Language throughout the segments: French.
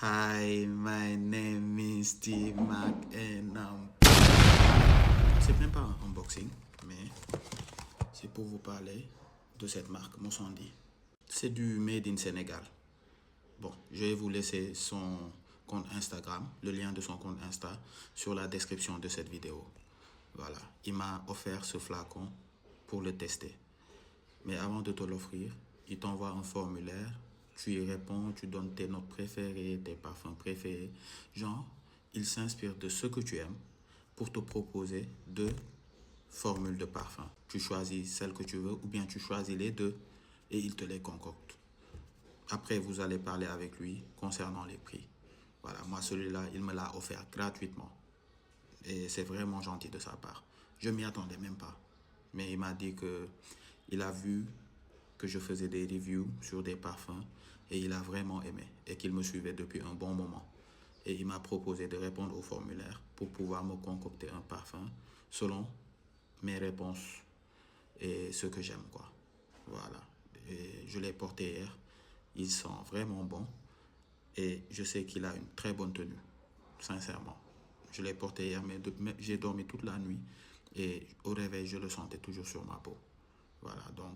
Hi, my name is Steve Mac and c'est même pas un unboxing, mais c'est pour vous parler de cette marque, Mossandi. C'est du Made in Sénégal. Bon, je vais vous laisser son compte Instagram, le lien de son compte Insta sur la description de cette vidéo. Voilà, il m'a offert ce flacon pour le tester. Mais avant de te l'offrir, il t'envoie un formulaire, tu y réponds, tu donnes tes notes préférées, tes parfums préférés. Genre, il s'inspire de ce que tu aimes pour te proposer deux formules de parfum. Tu choisis celle que tu veux ou bien tu choisis les deux et il te les concocte. Après, vous allez parler avec lui concernant les prix. Voilà, moi celui-là, il me l'a offert gratuitement. Et c'est vraiment gentil de sa part. Je m'y attendais même pas. Mais il m'a dit que il a vu que je faisais des reviews sur des parfums et il a vraiment aimé et qu'il me suivait depuis un bon moment. Et il m'a proposé de répondre au formulaire pour pouvoir me concocter un parfum selon mes réponses et ce que j'aime, quoi. Voilà. Et je l'ai porté hier. Il sent vraiment bon et je sais qu'il a une très bonne tenue, sincèrement. Je l'ai porté hier, mais j'ai dormi toute la nuit et au réveil, je le sentais toujours sur ma peau. Voilà, donc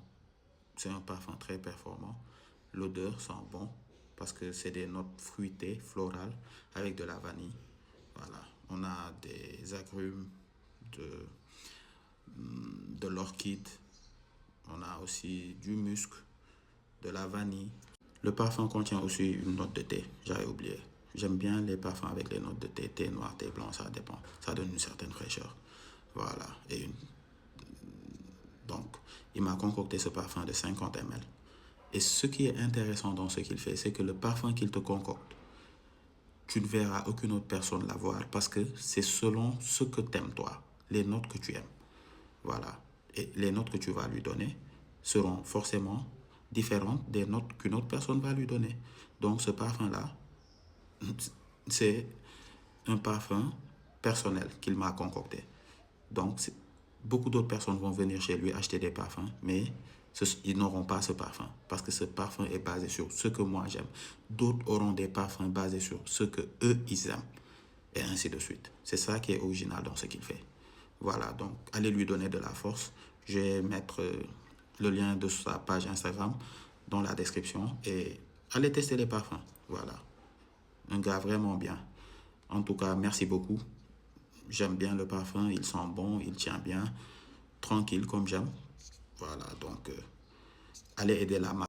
c'est un parfum très performant. L'odeur sent bon parce que c'est des notes fruitées, florales, avec de la vanille. Voilà, on a des agrumes, de l'orchide, on a aussi du musc, de la vanille. Le parfum contient aussi une note de thé, j'avais oublié. J'aime bien les parfums avec les notes de thé, thé noir, thé blanc, ça dépend. Ça donne une certaine fraîcheur. Voilà, donc, il m'a concocté ce parfum de 50 ml. Et ce qui est intéressant dans ce qu'il fait, c'est que le parfum qu'il te concocte, tu ne verras aucune autre personne l'avoir parce que c'est selon ce que tu aimes toi, les notes que tu aimes. Voilà. Et les notes que tu vas lui donner seront forcément différentes des notes qu'une autre personne va lui donner. Donc ce parfum-là, c'est un parfum personnel qu'il m'a concocté. Donc beaucoup d'autres personnes vont venir chez lui acheter des parfums, mais ils n'auront pas ce parfum parce que ce parfum est basé sur ce que moi j'aime. D'autres auront des parfums basés sur ce que eux ils aiment et ainsi de suite. C'est ça qui est original dans ce qu'il fait. Voilà, donc allez lui donner de la force. Je vais mettre le lien de sa page Instagram dans la description et allez tester les parfums. Voilà, un gars vraiment bien. En tout cas, merci beaucoup. J'aime bien le parfum, il sent bon, il tient bien, tranquille comme j'aime. Voilà, donc allez aider la marque.